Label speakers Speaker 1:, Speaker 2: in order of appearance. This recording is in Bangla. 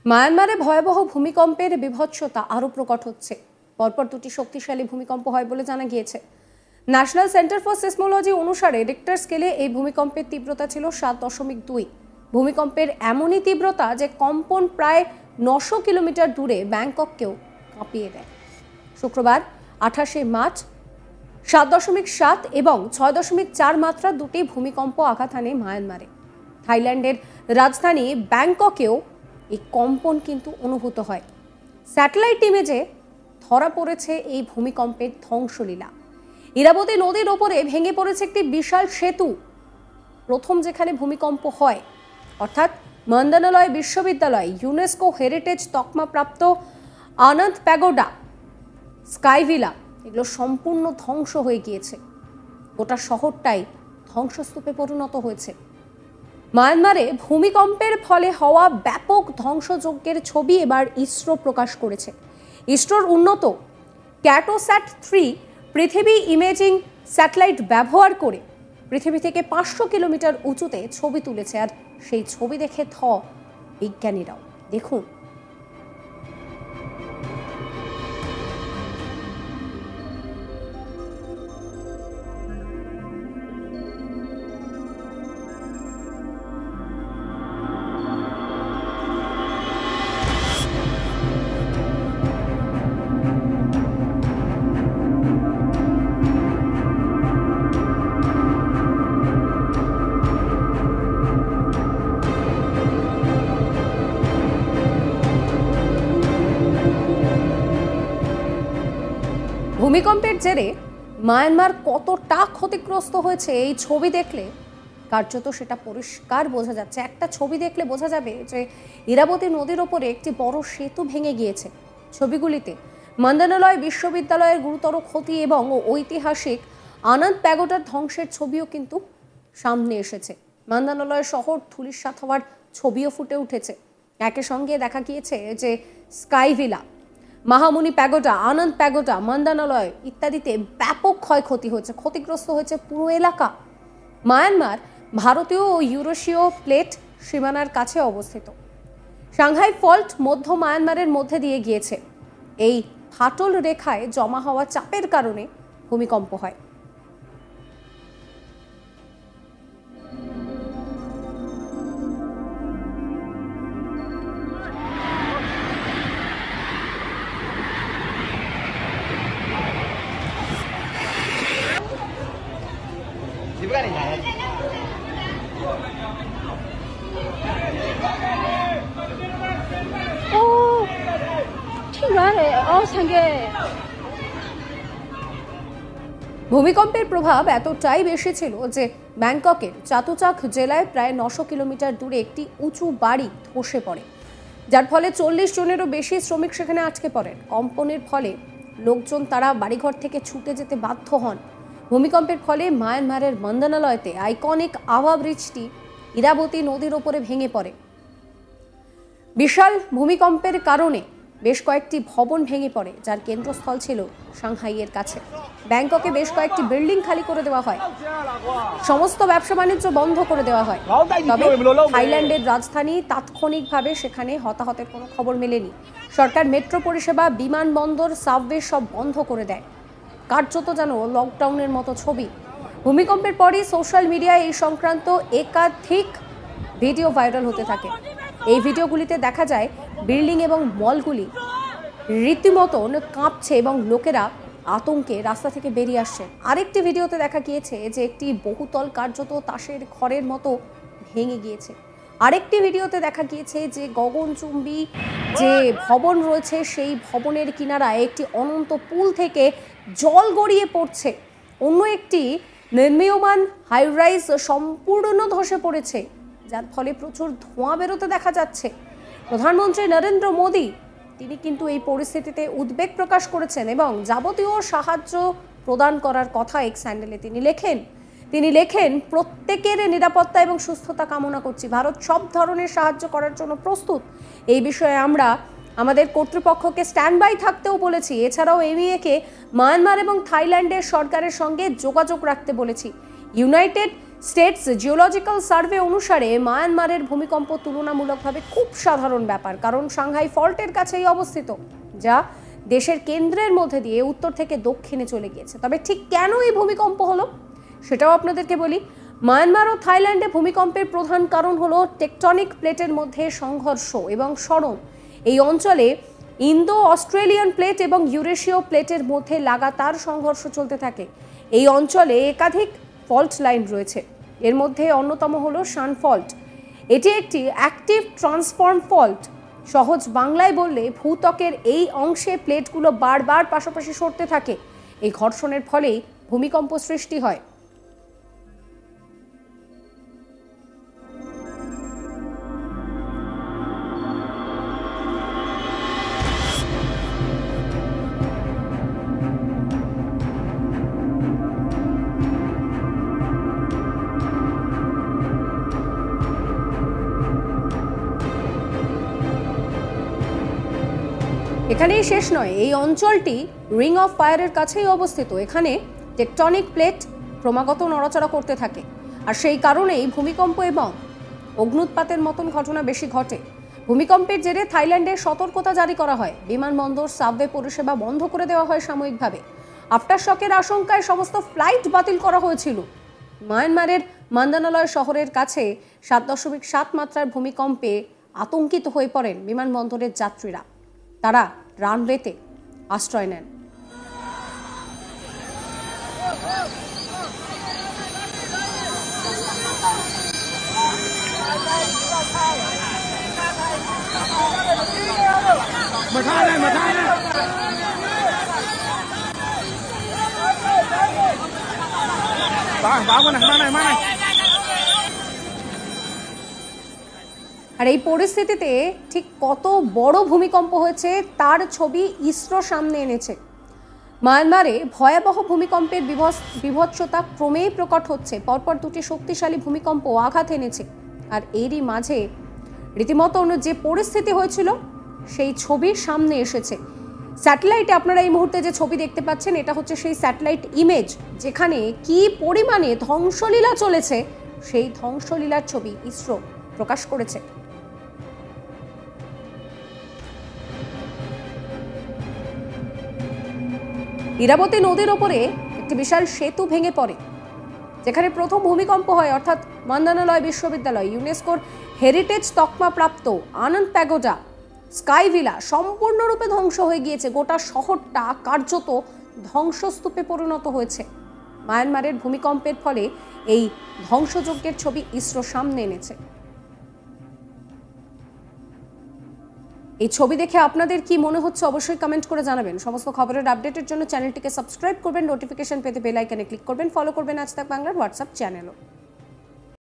Speaker 1: মায়ানমারে ভয়াবহ ভূমিকম্পের বিভৎসতা আরও প্রকট হচ্ছে। পরপর দুটি শক্তিশালী ভূমিকম্প হয় বলে জানা গিয়েছে। ন্যাশনাল সেন্টার ফর সিসমোলজি অনুসারে রিক্টার স্কেলে এই ভূমিকম্পের তীব্রতা ছিল 7.2। ভূমিকম্পের এমনই তীব্রতা যে কম্পন প্রায় 900 কিলোমিটার দূরে ব্যাংকককেও কাঁপিয়ে দেয়। শুক্রবার 28শে মার্চ 7.7 এবং 6.4 মাত্রা দুটি ভূমিকম্প আঘাত হানে মায়ানমারে। থাইল্যান্ডের রাজধানী ব্যাংককেও এই কম্পন কিন্তু অনুভূত হয়। স্যাটেলাইট ইমেজে ধরা পড়েছে এই ভূমিকম্পের ধ্বংসলীলা। ইরাবতী নদীর ওপরে ভেঙে পড়েছে একটি বিশাল সেতু। প্রথম যেখানে ভূমিকম্প হয়, অর্থাৎ মন্দানালয় বিশ্ববিদ্যালয়, ইউনেস্কো হেরিটেজ তকমাপ্রাপ্ত আনন্দ প্যাগোডা, স্কাইভিলা, এগুলো সম্পূর্ণ ধ্বংস হয়ে গিয়েছে। গোটা শহরটাই ধ্বংসস্তূপে পরিণত হয়েছে। মায়ানমারে ভূমিকম্পের ফলে হওয়া ব্যাপক ধ্বংসযজ্ঞের ছবি এবার ইসরো প্রকাশ করেছে। ইসরোর উন্নত ক্যাটোস্যাট-3 পৃথিবী ইমেজিং স্যাটেলাইট ব্যবহার করে পৃথিবী থেকে 500 কিলোমিটার উঁচুতে ছবি তুলেছে। আর সেই ছবি দেখে বিজ্ঞানীরাও। দেখুন, ভূমিকম্পের জেরে মায়ানমার কতটা ক্ষতিগ্রস্ত হয়েছে এই ছবি দেখলে কার্যত সেটা পরিষ্কার বোঝা যাচ্ছে। একটা ছবি দেখলে বোঝা যাবে যে ইরাবতী নদীর ওপরে একটি বড় সেতু ভেঙে গিয়েছে। ছবিগুলিতে মন্দানালয় বিশ্ববিদ্যালয়ের গুরুতর ক্ষতি এবং ঐতিহাসিক আনন্দ প্যাগোডার ধ্বংসের ছবিও কিন্তু সামনে এসেছে। মন্দানালয় শহর ধূলিসাৎ হওয়ার ছবিও ফুটে উঠেছে। একই সঙ্গে দেখা গিয়েছে যে স্কাইভিলা, মহামুনি প্যাগোডা, আনন্দ প্যাগোডা, মন্দানালয় ইত্যাদিতে ব্যাপক ক্ষয়ক্ষতি হয়েছে। ক্ষতিগ্রস্ত হয়েছে পুরো এলাকা। মায়ানমার ভারতীয় ও ইউরেশীয় প্লেট সীমানার কাছে অবস্থিত। সাংহাই ফল্ট মধ্য মায়ানমারের মধ্যে দিয়ে গিয়েছে। এই ফাটল রেখায় জমা হওয়া চাপের কারণে ভূমিকম্প হয়। ভূমিকম্পের প্রভাব এতটাই বেশি ছিল যে ব্যাংককের চাতুচাক জেলায় প্রায় 900 কিলোমিটার দূরে একটি উঁচু বাড়ি ধসে পড়ে, যার ফলে 40 জনেরও বেশি শ্রমিক সেখানে আটকে পড়েন। কম্পনের ফলে লোকজন তারা বাড়িঘর থেকে ছুটে যেতে বাধ্য হন। ভূমিকম্পের ফলে মায়ানমারের মন্দানালয়তে আইকনিক আওয়া ব্রিজটি ইরাবতী নদীর ওপরে ভেঙে পড়ে। বিশাল ভূমিকম্পের কারণে বেশ কয়েকটি ভবন ভেঙে পড়ে, যার কেন্দ্রস্থল ছিল সাংহাইয়ের কাছে। ব্যাংককে বেশ কয়েকটি বিল্ডিং খালি করে দেওয়া হয়, সমস্ত ব্যবসা বাণিজ্য বন্ধ করে দেওয়া হয়। তবে থাইল্যান্ডের রাজধানী তাৎক্ষণিকভাবে সেখানে হতাহতের কোনো খবর মেলেনি। সরকার মেট্রো পরিষেবা, বিমানবন্দর, সাবওয়ে সব বন্ধ করে দেয়। কার্যত যেন লকডাউনের মতো ছবি। ভূমিকম্পের পরই সোশ্যাল মিডিয়ায় এই সংক্রান্ত একাধিক ভিডিও ভাইরাল হতে থাকে। এই ভিডিওগুলিতে দেখা যায় বিল্ডিং এবং মলগুলি রীতিমতন কাঁপছে এবং লোকেরা আতঙ্কে রাস্তা থেকে বেরিয়ে আসছে। আরেকটি ভিডিওতে দেখা গিয়েছে যে একটি বহুতল কার্যত তাসের ঘরের মতো ভেঙে গিয়েছে। আরেকটি ভিডিওতে দেখা গিয়েছে যে গগনচুম্বী যে ভবন রয়েছে সেই ভবনের কিনারায় একটি অনন্ত পুল থেকে জল গড়িয়ে পড়ছে। অন্য একটি নির্মীয়মান হাইরাইজ সম্পূর্ণ ধসে পড়েছে, যার ফলে প্রচুর ধোঁয়া বেরোতে দেখা যাচ্ছে। প্রধানমন্ত্রী নরেন্দ্র মোদী তিনি কিন্তু এই পরিস্থিতিতে উদ্বেগ প্রকাশ করেছেন এবং যাবতীয় সাহায্য প্রদান করার কথা এক্স হ্যান্ডেলে তিনি লেখেন প্রত্যেকের নিরাপত্তা এবং সুস্থতা কামনা করছি। ভারত সব ধরনের সাহায্য করার জন্য প্রস্তুত। এই বিষয়ে আমরা আমাদের কর্তৃপক্ষকে স্ট্যান্ড বাই থাকতেও বলেছি। এছাড়াও এমইএকে মায়ানমার এবং থাইল্যান্ডের সরকারের সঙ্গে যোগাযোগ রাখতে বলেছি। ইউনাইটেড স্টেটস জিওলজিক্যাল সার্ভে অনুসারে মায়ানমারের ভূমিকম্প তুলনামূলকভাবে খুব সাধারণ ব্যাপার, কারণ সাংহাই ফল্টের কাছেই অবস্থিত, যা দেশের কেন্দ্রের মধ্যে দিয়ে উত্তর থেকে দক্ষিণে চলে গিয়েছে। তবে ঠিক কেন এই ভূমিকম্প হলো সেটাও আপনাদেরকে বলি। মায়ানমার ও থাইল্যান্ডে ভূমিকম্পের প্রধান কারণ হলো টেকটনিক প্লেটের মধ্যে সংঘর্ষ এবং সরণ। এই অঞ্চলে ইন্দো অস্ট্রেলিয়ান প্লেট এবং ইউরেশীয় প্লেটের মধ্যে লাগাতার সংঘর্ষ চলতে থাকে। এই অঞ্চলে একাধিক ফল্ট লাইন রয়েছে, এর মধ্যে অন্যতম হলো শান ফল্ট। এটি একটি অ্যাক্টিভ ট্রান্সফর্ম ফল্ট। সহজ বাংলায় বললে ভূত্বকের এই অংশে প্লেটগুলো বারবার পাশাপাশি সরতে থাকে। এই ঘর্ষণের ফলেই ভূমিকম্প সৃষ্টি হয়। এখানেই শেষ নয়, এই অঞ্চলটি রিং অফ ফায়ারের কাছেই অবস্থিত। এখানে টেকটনিক প্লেট ক্রমাগত নড়াচড়া করতে থাকে, আর সেই কারণেই ভূমিকম্প এবং অগ্নুৎপাতের মতন ঘটনা বেশি ঘটে। ভূমিকম্পের জেরে থাইল্যান্ডে সতর্কতা জারি করা হয়, বিমানবন্দর, সাবওয়ে পরিষেবা বন্ধ করে দেওয়া হয় সাময়িকভাবে। আফটার শকের আশঙ্কায় সমস্ত ফ্লাইট বাতিল করা হয়েছিল। মায়ানমারের মান্দানালয় শহরের কাছে 7.7 মাত্রার ভূমিকম্পে আতঙ্কিত হয়ে পড়েন বিমানবন্দরের যাত্রীরা। তারা রানওয়েতে আশ্রয় নেন। আর এই পরিস্থিতিতে ঠিক কত বড় ভূমিকম্প হয়েছে তার ছবি ইসরো সামনে এনেছে। মায়ানমারে ভয়াবহ ভূমিকম্পের বিভৎসতা ক্রমেই প্রকট হচ্ছে। পরপর দুটি শক্তিশালী ভূমিকম্প আঘাত এনেছে, আর এরই মাঝে রীতিমতো যে পরিস্থিতি হয়েছিল সেই ছবি সামনে এসেছে। স্যাটেলাইটে আপনারা এই মুহূর্তে যে ছবি দেখতে পাচ্ছেন, এটা হচ্ছে সেই স্যাটেলাইট ইমেজ যেখানে কি পরিমাণে ধ্বংসলীলা চলেছে সেই ধ্বংসলীলার ছবি ইসরো প্রকাশ করেছে। ইরাবতী নদীর ওপরে একটি বিশাল সেতু ভেঙে পড়ে, যেখানে প্রথম ভূমিকম্প হয়, অর্থাৎ মান্দানালয় বিশ্ববিদ্যালয়, ইউনেস্কোর হেরিটেজ তকমা প্রাপ্ত আনন্দ প্যাগোডা, স্কাই ভিলা সম্পূর্ণরূপে ধ্বংস হয়ে গিয়েছে। গোটা শহরটা কার্যত ধ্বংসস্তূপে পরিণত হয়েছে। মায়ানমারের ভূমিকম্পের ফলে এই ধ্বংসযজ্ঞের ছবি ইসরো সামনে এনেছে। এই ছবি দেখে আপনাদের কি মনে হচ্ছে অবশ্যই কমেন্ট করে জানাবেন। সমস্ত খবরের আপডেটের জন্য চ্যানেলটিকে সাবস্ক্রাইব করবেন, নোটিফিকেশন পেতে বেল আইকনে ক্লিক করবেন, ফলো করবেন আজ তাক বাংলার হোয়াটসঅ্যাপ চ্যানেলও।